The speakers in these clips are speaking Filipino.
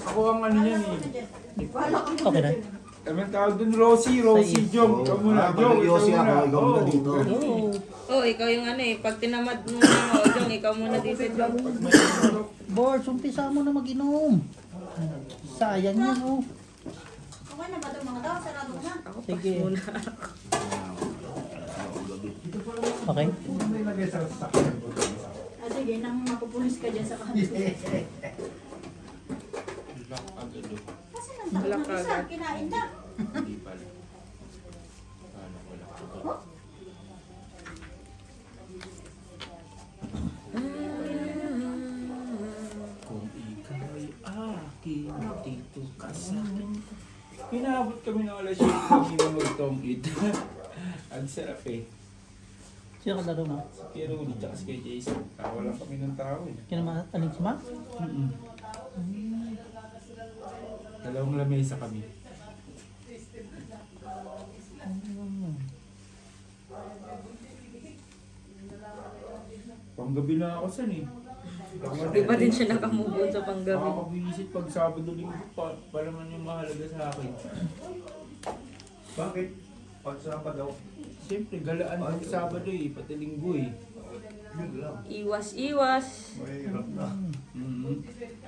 Ako ang ano yan eh. Okay na. Anong tawag dun? Rosie Jong. Ikaw muna. Jong, ikaw muna. Ikaw muna dito. Oh, ikaw yung ano eh. Pag tinamad mo na Jong, ikaw muna dito. Board, umpisa mo na mag-inom. Sayang yan, oh. Okay na ba ito mga daw? Sarado na. Sige. Muna. Okay? Sige, nang mapupulis ka dyan sa kanto. Kasi Wala nandang ka isa, agad. kinain na. Hindi pala. Paano ko lang ito? Kung ikaw ay akin, dito ka sa akin. Pinabot kami ng alas 7 kami na magtong-it. Ang sarap eh. Sino ka laro mo? Si Pieroni tsaka si kay Jason. Tawa lang kami ng tao eh. Kinamaaling si Ma? Dalawang lamesa kami. Panggabi na ako san eh. Di ba din siya nakamubon sa panggabi? Nakakabisit pag Sabado Linggo pa naman yung mahalaga sa akin. Bakit? Pag saan pa daw? Siyempre, galaan pag Sabado eh, pati Linggo eh. Yun lang. Iwas. Mahirap na.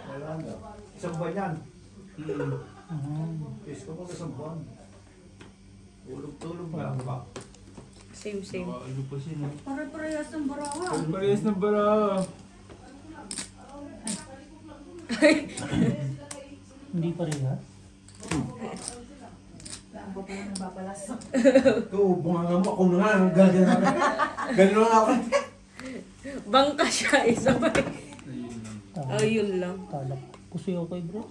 Wala na. Isang buwan yan. Yes, ko pa isang buwan. Tulog lang ba? Same. Ano pa siya no? Pare-parehas ng barawa. Parehas ng bara. Hindi pa rin, ha? Ang pa pala nababalas. Ito, bunganga mo ako na nga. Gano'n lang ako. Bangka siya, isa pa eh. Ayun lang. Oh, yun lang. Kala ko. Pusoy ako kay bro.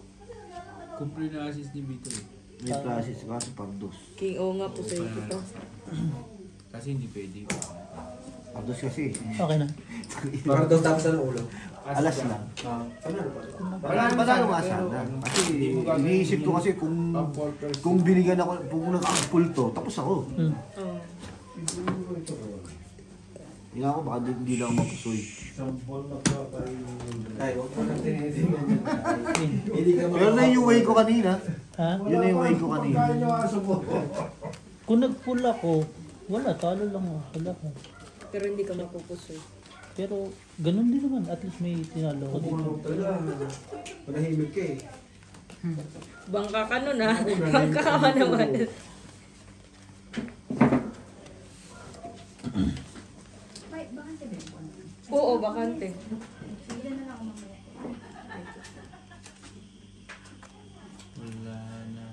Kumpre na assist ni Vito eh. May classes kaso pardos. King, oo nga po sa'yo ito. Kasi hindi pwede. Pardos kasi. Okay na. Pardos tapos ng ulo. Alas lang. Panalo nga sana. Kasi iniisip ko kasi kung binigyan ako, kung nag-pulto, tapos ako. Oh. Hindi ako, baka hindi lang ako mapusoy. Ay, huwag mo nang tinitingnan yan. Hindi ka Pero na yung way ko kanina. Ha? Yun na yung way ko kanina. Kung nag-pull ako, wala. Talo lang ako. Wala ko. Pero hindi ka mapupusoy. Pero ganun din naman. At least may tinalo ko dito. Manahimik ka eh. Bangka ka nun ah. Bangka ka naman. Bakante ba yun? Oo, bakante. Sige na lang ako mamaya. Wala na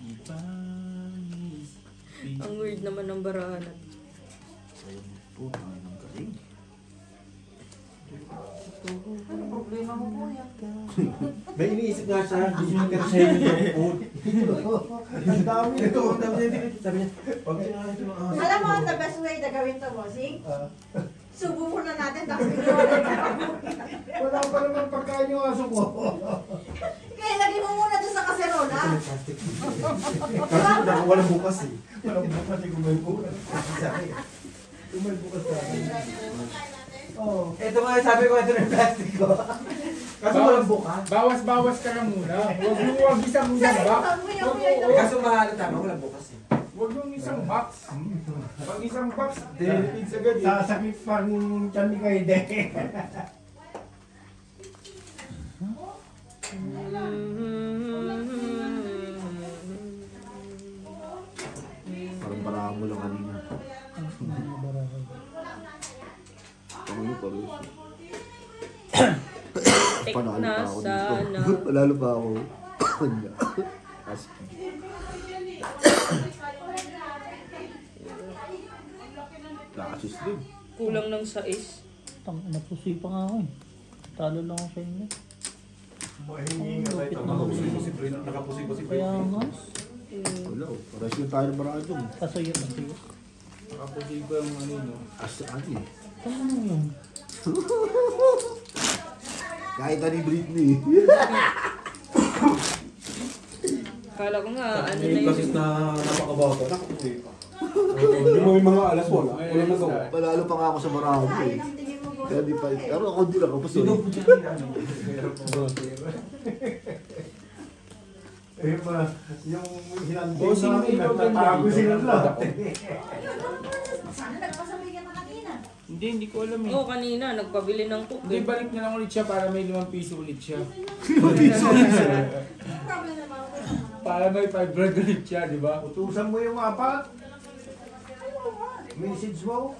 ibang Ang weird naman ng barahan. Po, ang galing. Ano problema mo po yan? May iniisip nga siya, hindi niya ka siya yung food. Ang dami Ito, ang dami niya, sabi niya, pag sinahin ito ng aso. Alam mo, the best way na gawin to, bossing? Subo muna natin, tapos iniwan Wala pa naman pagkain yung aso ko. Kaya lagay mo muna doon sa kaserola. Kaso na walang bukas eh. Walang bukas eh kung may bukas. Kung may bukas sa akin. Oo. Ito nga, sabi ko, ito na yung plastic ko. Kaso walang bukas. Bawas-bawas ka lang muna. Huwag isang box. Kaso mahal tama, walang bukas eh. Huwag yung isang box. Pag isang box, delipid agad eh. Sasakit pa ng tiyan ni Kaide. Parang barahan mo lang kanina. Ang sunod na barahan. Pangulo pa rin. Tek Panalo na pa ako sana. dito. Panalo pa ako. Kanya. Aspi. Nakasis din. Kulang ng sais. Napusoy pa nga ako eh. Talo lang ako sa inyo. Lupit na ako. Nakapusin ko si Kaya nga. Wala. Paras yung tayo ng barahan dun. Kasoy yun. Nakapusin ko yung ano no. Asa ano eh. Ano yun? Kahit ni Britney. Kala ko nga, ano na May yun. kasis na napakabato, nakapusin ka. Hindi mo yung mga alas wala. Wala na gawa. Palalo pa nga ako sa barahan ko eh. Ayun ang tingin mo, boss. Kaya di pa. Pero ako hindi lang ako. Sino po dyan? Yung hinanting Bossing, namin, may iba nagtatago ganyan sila dito. lahat. Sana nagpasabay ka na kanina. Hindi ko alam eh. Oo, kanina, nagpabili ng cook. Hindi, balik na lang ulit siya para may 5 piso ulit siya. Problem naman ako. Para may 500 ulit siya, di ba? Utusan mo yung 4. Message mo.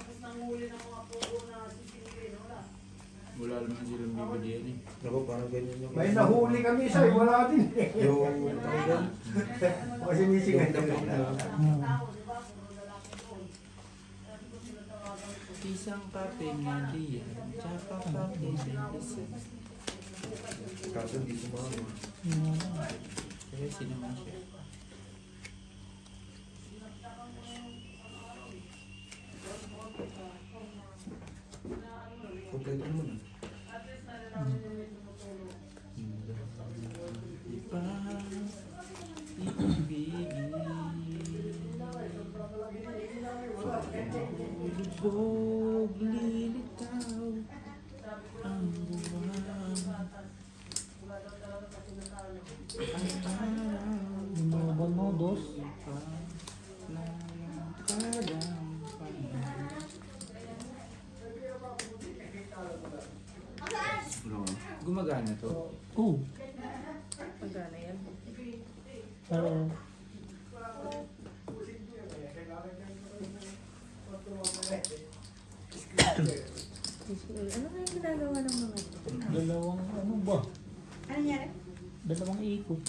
Wala naman silang bibigyan eh. Ako, parang ganyan yung... May nahuli kami sa'yo, wala din eh. Yung... Kasi misigan na Isang kape nga diyan, tsaka kape ng isa. Kaso di sumama. Kaya sinaman siya. Kompleto naman ah. Iba, ibigin. Lubog, lilitaw ang buwan. Ang araw, Lumaban mo, dos. kadang gumagana to. Oo. Magkano yan? Pero, Ano nga yung ginagawa ng mga ito? dalawang ano ba? Ano nangyari? Dalawang ikot.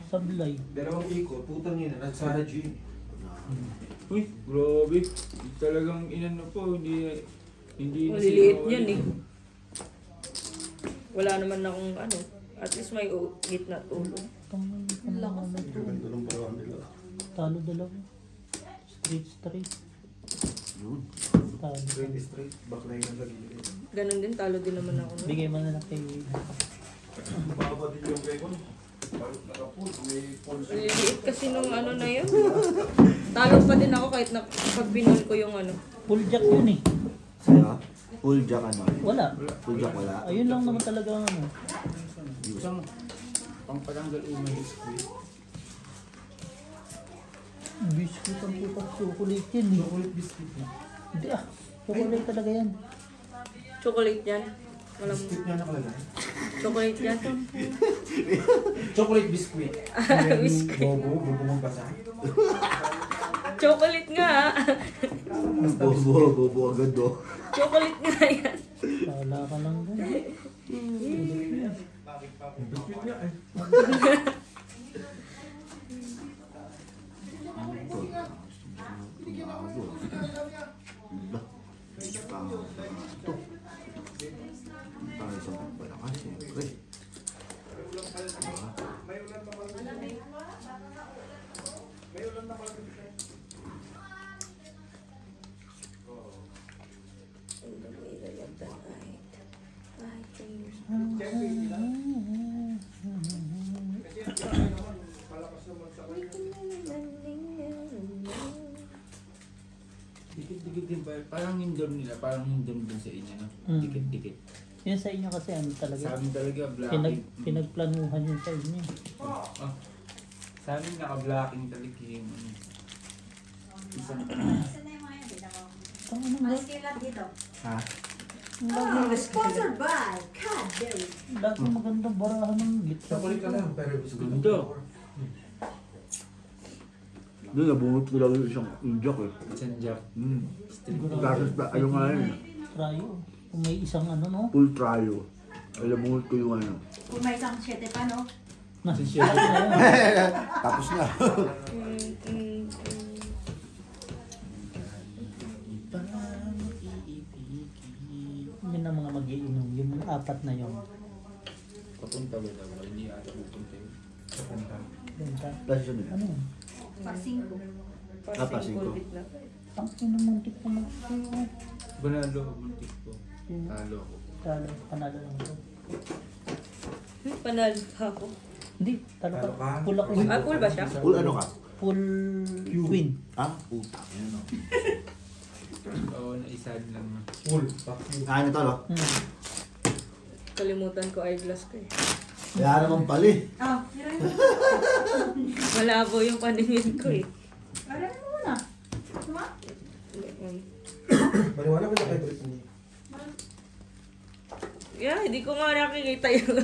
Sablay. Dalawang ikot, putang ina, nagsara G. Uy, grabe. Talagang inano po, hindi Maliliit yan eh. Wala naman akong ano. At least may gitna ulo. Ganda ng paraan nila. Talo dalawa. Straight. Talo. Straight, backline ang lagi. Ganon din, talo din naman ako. No? Bigay mo na lang kay... Baba din yung rekon. Nakapul, may pulse. Maliliit kasi nung ano na yun. Talo pa din ako kahit na pag binol ko yung ano. Full jack yun eh. Sa'yo? Full jack ano? Wala. Full jack wala? Ayun lang naman talaga ang ano. Isang pangpatanggal umay biskuit. Biscuit ang putak chocolate yan eh. Chocolate biscuit. Hindi ah. Chocolate talaga yan. Chocolate yan. Walang Biscuit nga nakalagay. chocolate yan. Chocolate biscuit. Bobo mong basa. Chocolate nga. Bobo agad do. Chocolate nga yan. Kala ka lang dun. Biscuit nga eh. Ito. Tayo sa pagpalakas siyempre. Dikit-dikit din pa. Parang hindom nila. Parang hindom din sa inyo. No? Mm. Dikit-dikit. Yun sa inyo kasi ano Sa talaga. amin talaga blacking. Pinagplanuhan yun sa inyo. Ah. Sa amin naka-blacking talaga yung ano. Isang Saan na yung mga yan? Dito ako. Ang ano ba? Malis kayo lahat dito. Ha? Sponsored by Cadbury. Lagi magandang barahan ng gitna. Chocolate ka lang, pero biscuit. Ganda. Doon nabungot ko lang yung isang jack eh. Isang jack. Tapos ayun nga yun. Tryo. Kung may isang ano no. Full tryo. Alam mo ko yung ano. Kung may isang 7 pa, no? Nasa siya. Tapos na. Yun ang mga mag-iinom. Yung apat na yun. Papunta ba daw? Hindi ata pupunta yun. Benta. Tapos yun eh. Ano yun? Parsing ko. Tapos ko. Ang pinamuntik na mag-iinom. Banalo, muntik ko. Talo ako. Talo. Panalo lang ito. Panalo pa ako. Hindi. Talo Talo ka. ka? Full ako. Ah, full ba siya? Full ano ka? Full twin. Ah? Puta. Yan o. Oo, naisan lang. Full. Fuck you. Ah, ano to no? Hmm. Kalimutan ko eyeglass ko eh. Kaya naman pali. Ah, hiray mo. Malabo yung paningin ko eh. Hiray mo muna. Tuma? Maniwala ko na kay Brittany. Yeah, hindi ko nga nakikita yung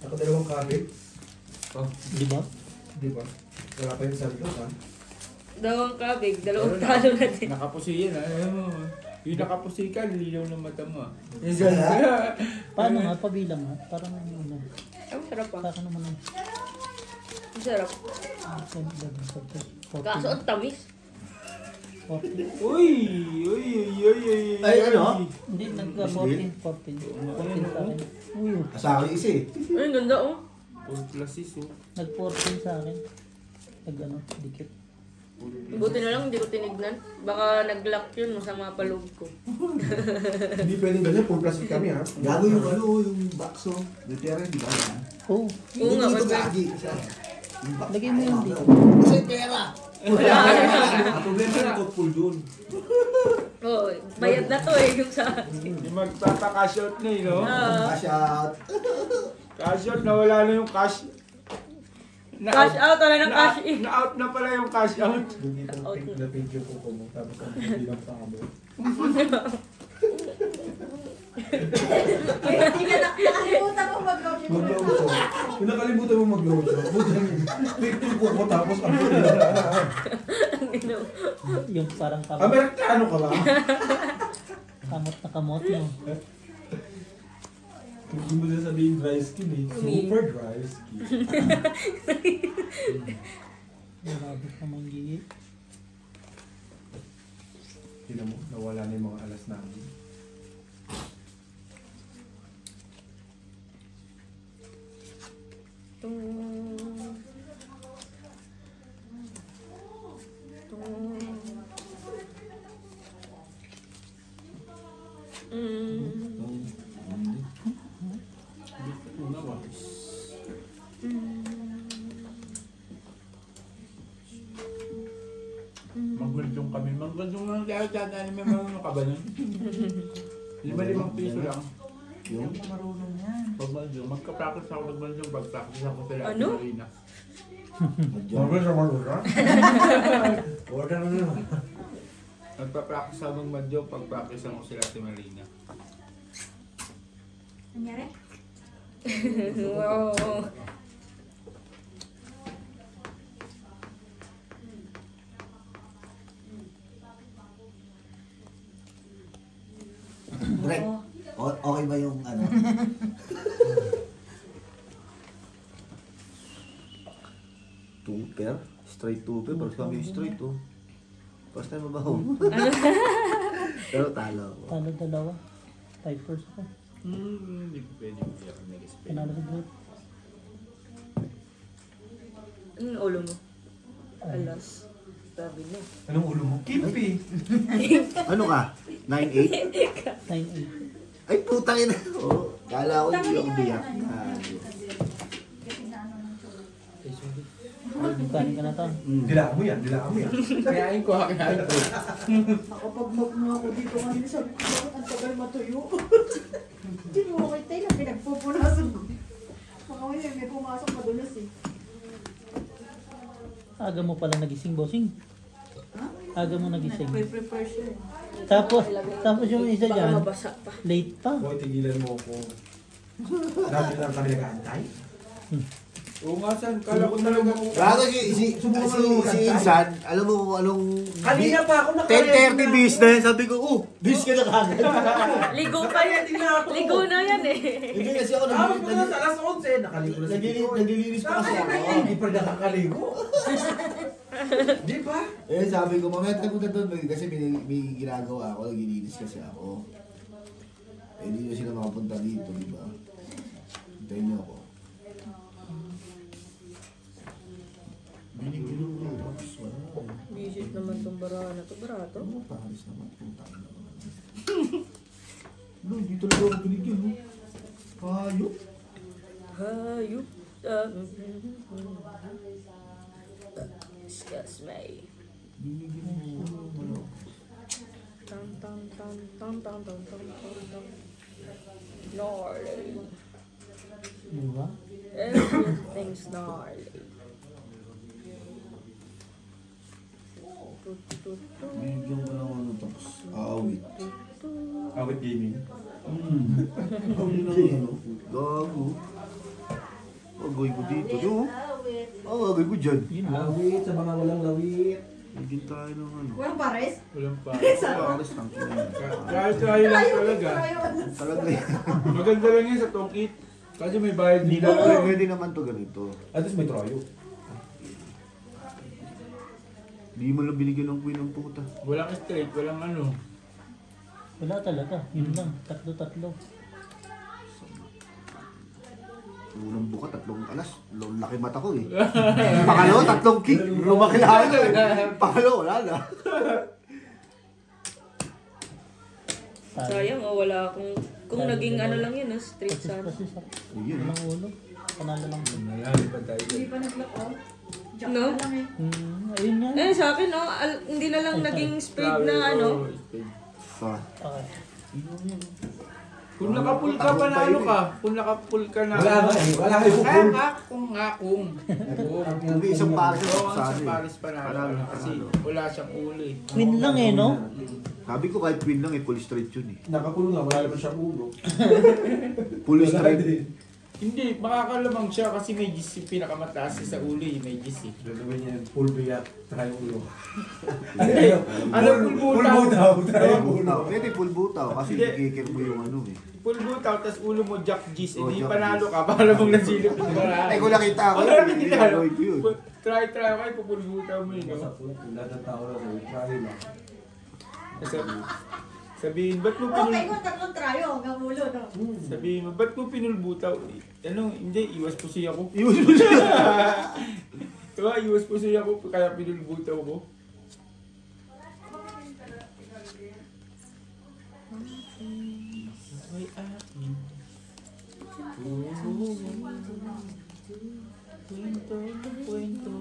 Nakadalawang kabit. Oh, Di ba? di ba? Wala pa yun sa likod, ha? dalawang kabig, dalawang talo na din. Nakapusi yan, alam mo. Yung nakapusi ka, lilaw ng mata mo. Paano nga? Pabilang nga. Parang ano. Ang sarap pa. Parang naman ang... Ang sarap. Kaso ang tamis. 40. Uy! Uy! Uy! Uy! Uy! Ay, ano? Hindi, nag-14. 14 sa akin. Uy, Asa ako yung isa eh. Ay, ganda oh. 4 plus 6, oh. nag-14 sa akin. Nag-ano, dikit. Buti na lang hindi ko tinignan. Baka nag-lock yun, masama pa loob ko. Hindi pwedeng ganyan, full plastic kami, ha? Gago yung ano, yung bakso. Nutera, di ba yan? Oo. Oo nga, Dito kasi- gagi. Lagay mo yun dito. Kasi pera. Ang problema na ito, full dun. Oh, bayad na to eh, yung sa akin. Yung magtata-cash out na yun, no? Cash out. Cash out, nawala na yung cash. Cash out, wala ng cash in. Na-out na pala yung cash out. Dun itong pink na pink yung kuko mo, tapos ang bilang pa mo. Hindi ka nakalimutan mo mag-lotion. Mag-lotion. Kung nakalimutan mo mag-lotion, pink yung kuko, tapos ang bilang pa. Yung parang Amerikano ka ba? kamot na kamot mo. Hindi mo na sabihin dry skin eh. Super dry skin. Grabe ka manggiit. Tignan mo, nawala na yung mga alas namin. Magulong kami. Magulong lang kaya tatay may marunong ka ba nun? 5 piso lang. Yung? Marunong yan. Pag-magulong. Magka-practice ako mag-magulong. Pag-practice ako sa lahat Ano? ng arena. Marunong sa marunong? Order na naman. Magpa-practice ako mag-magulong. Pag-practice ako sa lahat ng arena. Nangyari? Wow. Greg, okay ba yung ano? Two pair? Straight two pair? Parang kami yung straight oh. First time mabaho. Pero talo ako. Talo dalawa. Type first ko. Hindi ko pwede mag-spell. Nag-spell. Panalo sa group. Anong ulo mo? Alas. Sabi niya. Anong ulo mo? Kimpi! Ano ka? 9'8"? 9-8. Ay putang ina. Oh, kala ko yung biyak. Kanin ka na to. Dilaan mo yan, dilaan mo yan. Kayain ko, kayain ko. Ako pag mo ako dito kanina sabi ko, bakit ang tagal matuyo? Hindi mo okay tayo na pinagpupunasan ko. Baka may pumasok madulas eh. Aga mo pala nagising, bossing. Ha? Aga mo nagising. Prepare siya eh. Tapos yung isa Baka dyan, mabasa pa. late pa. Boy, tigilan mo ako. Dati lang kami nag-aantay. Oo nga, San. Kala ko talaga kung... Gago si Insan, alam mo kung anong... Kanina pa ako 10:30 bis na yan. Sabi ko, bis ka na kagad. Ligo pa yan. Ligo na yan eh. Hindi kasi ako Tapos mo na sa alas 11, nakaligo na sa naglilinis pa kasi ako. Hindi pa nakakaligo. Di ba? Eh sabi ko, mamaya tayo punta doon kasi may ginagawa ako, naglilinis kasi ako. Eh hindi na sila makapunta dito, di ba? Hintayin niyo ako. Binigyan mo yung box, wala. Visit naman tong bara na to. Barato. Ano pa, halos naman, putang na naman. No, hindi talaga ako binigyan, no? Hayop. Hayop. Excuse me. Binigyan mo, ano? Tam tam tam tam tam tam tam tam tam. Lord. Snarly. Bigyan ko ng ano tapos awit. Awit gaming. Gago. Agay ko dito. Yo. Agay ko dyan. Lawit sa mga walang lawit. Bigyan tayo ng ano. Walang pares? Walang pa. Pares lang ko yun. Kahit tayo lang talaga. Talaga yan. Maganda lang yun sa tongkit. Kasi may bayad Hindi nila. na pwede naman to ganito. At least may troyo. Hindi mo lang binigyan ng queen ng puta. Walang straight, walang ano. Wala talaga. Yun lang. Tatlo. Unang buka, 3 alas. Laki mata ko eh. Pangalawa, 3 kick. Lumaki lalo eh. Pangalawa, wala na. Sayang, wala akong... Kung naging ano lang yun, straight sana. Kasi sa Ayun eh. walang ulo. Panalo lang. Nalali pa tayo. Hindi pa nag-lock out. Diyan No? ka lang eh. Ayun nga. Eh, sa akin, hindi na lang naging speed na ano. Pa. Okay. Kung nakapul ka, panalo ka. Kung nakapul ka na. Wala nga eh. Wala kayo Kaya kung. nga kung. Hindi, isang pares Oo, sa sa akin. Paris panalo. Kasi wala siyang uli. Queen lang eh, no? Sabi ko kahit queen lang eh, full straight yun eh. Nakakulong nga, wala naman siyang ulo. Full Wala straight. din. Hindi, makakalamang siya kasi may GC pinakamataas siya sa uli. May GC. Gagawin niya yung full biyak, saka yung ulo. Ano, full butaw? Pwede full butaw kasi Hindi. ikikir mo yung ano eh. Full butaw, tas ulo mo Jack G's. Oh, Hindi Jack panalo G's. ka. Para mong nasilip yung marami. Ay, kung nakita ako, Wala hindi kita. gagawin ko yun. Try kayo, full butaw mo yun. Sa full, lahat ng tao na sa'yo, try lang. Sabihin, ba't mo Okay, pinul... kung 3 tryo hanggang ulo, no? Sabihin mo, ba't mo pinulbutaw? Ano, hindi, iwas po siya ko. Iwas mo siya. Diba, iwas po siya ko, kaya pinulbutaw ko. Ay, akin. Kwento.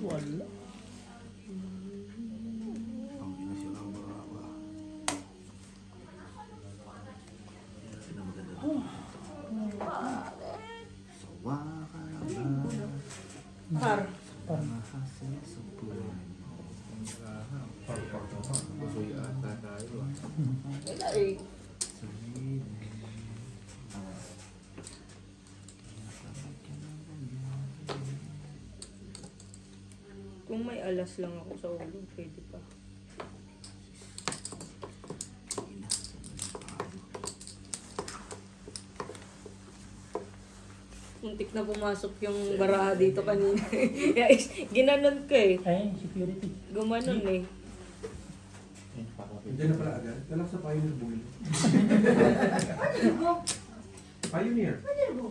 Wala. Ang ina sila ang barawa. Sino maganda doon? Sawa ka na ba? Par. Mahasa sa buwan. Busoy ata tayo. Wala eh. Kung may alas lang ako sa ulo, pwede pa. Muntik na pumasok yung baraha dito kanina. Ginanon ko eh. Ay, security. Gumanon eh. Diyan na pala agad. Alam sa Pioneer Bull. Pioneer.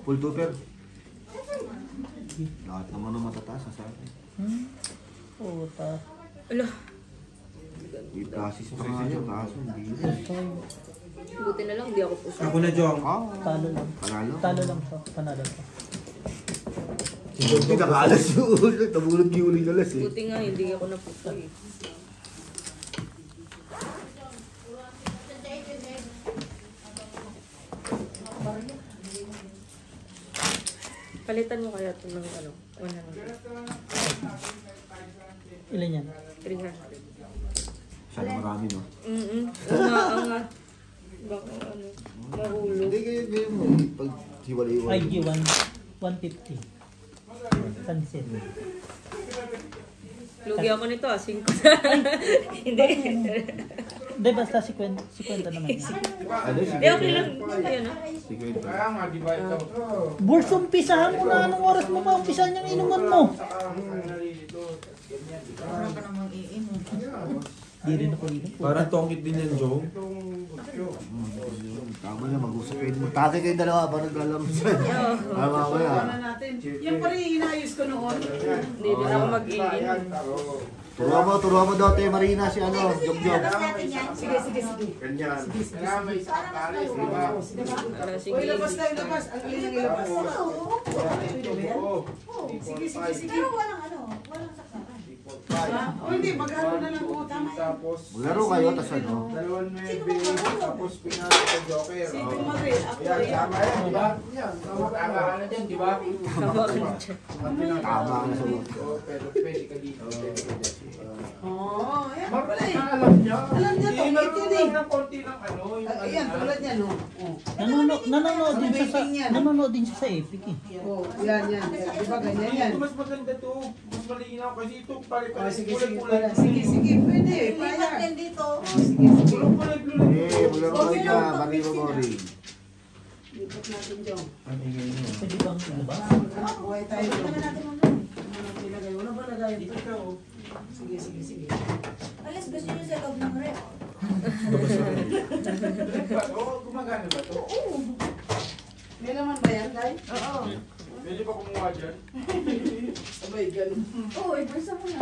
Full tupper. Lahat naman ng matataas sa akin. Puta. Ala, May process pa nga yun, kaso hindi. buti na lang, hindi ako puso. Ako na, Jong. Talo lang. Panalo. Talo lang siya. Panalo siya. Hindi nakaalas yung ulo. Nabulog yung ulo yung alas eh. Buti nga, hindi ako napuso eh. Palitan mo kaya ito ng ano, 100. Ilan yan? 300. Sana marami no. Nga. Baka ano, mahulog. Hindi kayo mo. Pag hiwalay-hiwalay. IG 150. Pansin. Lugi ako nito 5. Hindi. Hindi, basta 50 naman. Ano? Hindi, okay lang. Ayun ah. Sige. Kaya nga, di ba ito? Burs, umpisahan mo na. Anong oras mo ba umpisahan yung inuman mo? Parang ka namang iinom. Di rin ako dito. Parang tongkit din yan, Jong. Tama na, mag-usap kayo. Magtatay kayo dalawa ba naglalaro sila? Tama ko yan. Wala natin. Yan pa rin yung inayos ko noon. Hindi din ako mag-iin. Turuan mo daw tayo Marina si ano, Jogjog. Sige, sige, sige. Ganyan. Kailangan may isang pares, di ba? Para sige. O, ilabas na, ilabas. Ang ilang ilabas. Oo. Sige, sige, sige. Pero walang ano, walang saksakan. O, hindi, mag-ano na lang. O, tama. Tapos, Maglaro kayo, tas ano. 2-9, tapos pinalo sa Joker. Si Oh. Tumagil, ako Yan, rin. tama yan, di ba? Tama ka na dyan, di ba? Tama ka na dyan. Tama ka na sa mga. Oo, pero pwede ka dito. Pwede ka dyan. Oo, ayan pala eh. Alam niya. Alam niya to, Hindi, ngiti meron eh. lang konti ng ano. yung Ayan, ano. tulad niya, no? Oh. Nanonood din siya sa Epic eh. Oh, yan, yan. Di ba ganyan yan? Ito, mas maganda to. Mas malinaw kasi ito Oh, pare-pare. sige, sige pala. Sige, sige, pwede. Lipat Paya. din dito. Oh, sige, sige. Eh, maglaro kayo dyan, Marino Mori. Lipat natin dyan. Pwede bang ilabas? Buhay tayo Ano dyan. naman natin mo doon? Ano nilagay? Wala ba lagay? Sige, sige, sige. Alas gusto nyo sa loob ng rep. Oo, gumagana ba to? May naman ba yan, Day? Oo. Pwede pa kumuha dyan? Abay, ganun. Oo, ibursa mo na.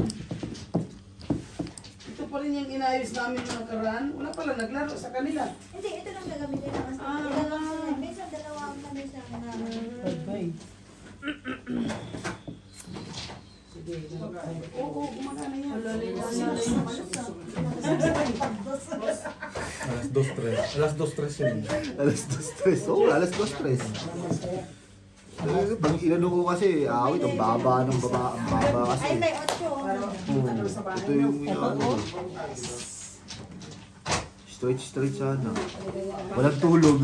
Ito pa rin yung inayos namin ng nakaraan. Wala pala, naglaro sa kanila. Hindi, ito lang gagamitin naman sa ilalang sila. Minsan dalawa ang kami sa Bye-bye. Sige, oo, gumagana yan. Alas 2-3. Alas 2-3 yun. Alas 2-3. Oo, alas 2-3. Pag inano ko kasi, awit, ang baba ng baba, ang baba kasi. Ay, may 8. Ano sa bahay Ito nyo? yung ano. Straight sana. Walang tulog.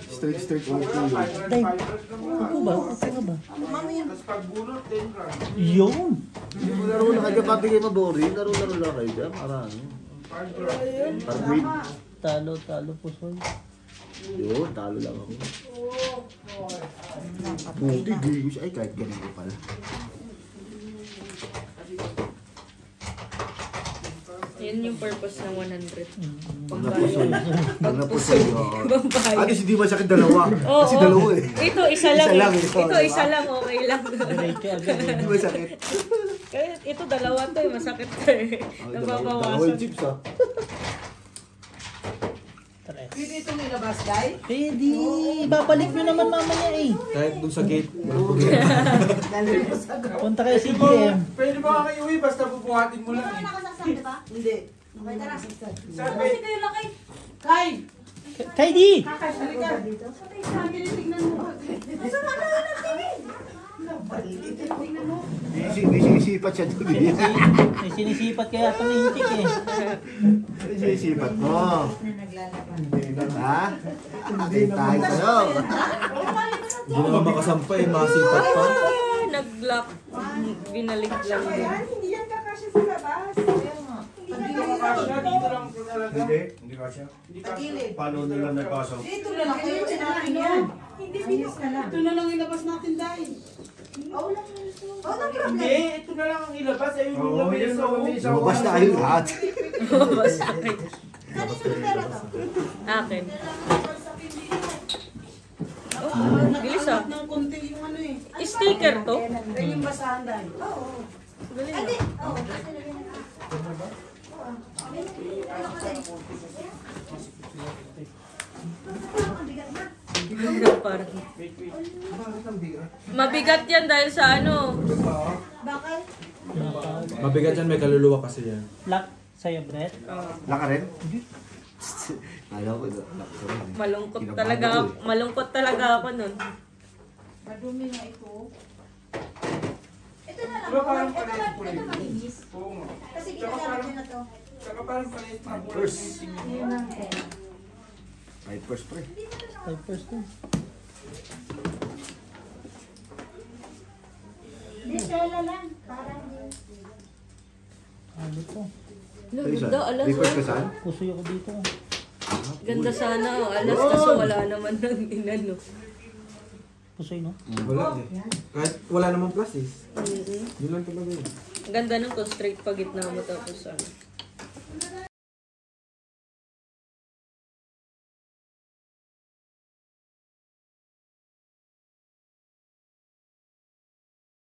straight, walang tulog. Day, upo ba? Upo ka ba? Tapos pagbunot, 10 grand. Yun! Laro lang kayo, papigay maboring. Laro lang kayo dyan, para ano. 5 grand. Para win. Talo po, Soy. Yun, talo lang ako. Buti, di ko siya. Ay, kahit ganun ko pala. Yan yung purpose ng 100. Pag napusoy. Pag napusoy, oo. Pambayad. At least hindi masakit dalawa. Oo. Kasi dalawa eh. Ito, isa lang. Isa lang, eh. ito, Ito, diba? isa lang. Okay lang. Diretso agad Hindi eh. masakit. Kaya ito, dalawa to eh. Masakit to eh. Dalawa Nababawasan. yung chips ah. Tres. Pwede itong ilabas, Day? Pwede! Babalik nyo naman mamaya eh. Kahit dun sa gate, walang problema. Punta kayo sa GM. Pwede ba kayo uwi? Basta bubuhatin mo Hindi lang ka eh. nakasaksak, di ba? Hindi. Okay, tara. Sabi, Kasi kayo laki. Kay! Kay di! Kakay, halika. Sabi niya, tignan mo. Gusto mo na ng TV. Tignan mo. May sinisipat siya doon eh. May sinisipat kaya ito ni Inchik eh. May sinisipat mo. Na naglalaban. Ha? Hindi tayo sa'yo. Hindi naman makasampay, masipat pa. Ah, nag-lock. Binalik lang din. Hindi yan kakasya sa labas. hindi ka makasya, dito lang talaga. Hindi kasya. Hindi kasya. Tagilid. Paano nila nagkasa? Dito na lang kayo sinabi yan. Hindi, bilis na lang. Ito na lang ilabas natin, Day. Oo lang. Oo lang Hindi, problem. ito na lang ang ilabas. Ayun yung Oo, lamesa. yun ang lamesa. Lumabas na kayo lahat. Masakit. Kanino yung pera to? Akin. Oh, bilis ah. Ng konti yung ano eh. Sticker to? Ay, yung basahan, Day. Oo. Galing Ay, di. ah. Oo. Kasi lagyan na. Oo. Ano kasi? Ang bigat na. Parang. Wait, wait. Mabigat yan dahil sa ano. Bakal. Mabigat yan, may kaluluwa kasi yan. Lock sa'yo, Brett. Laka rin? Ayaw ko. Laka rin. Malungkot Kinabahan talaga ako ako. Malungkot talaga ako nun. Madumi na ito. Ito na lang. Diba parang Ito pares lang. po Ito malinis. Oo nga. Kasi Tsaka ginagamit parang- ko na to. Saka parang palit na mula First. yung tingin. Yun ang pera. Right first pre. 5 to. Hindi, tela lang. Parang Ano to? Ganda, alas. Request ka saan? Pusoy ako dito. Ganda sana. Alas kaso wala naman ng inano. Pusoy, no? Wala eh. Kahit wala namang plus eh. Yun lang talaga yun. Ganda nun kung straight pa gitna mo tapos ano.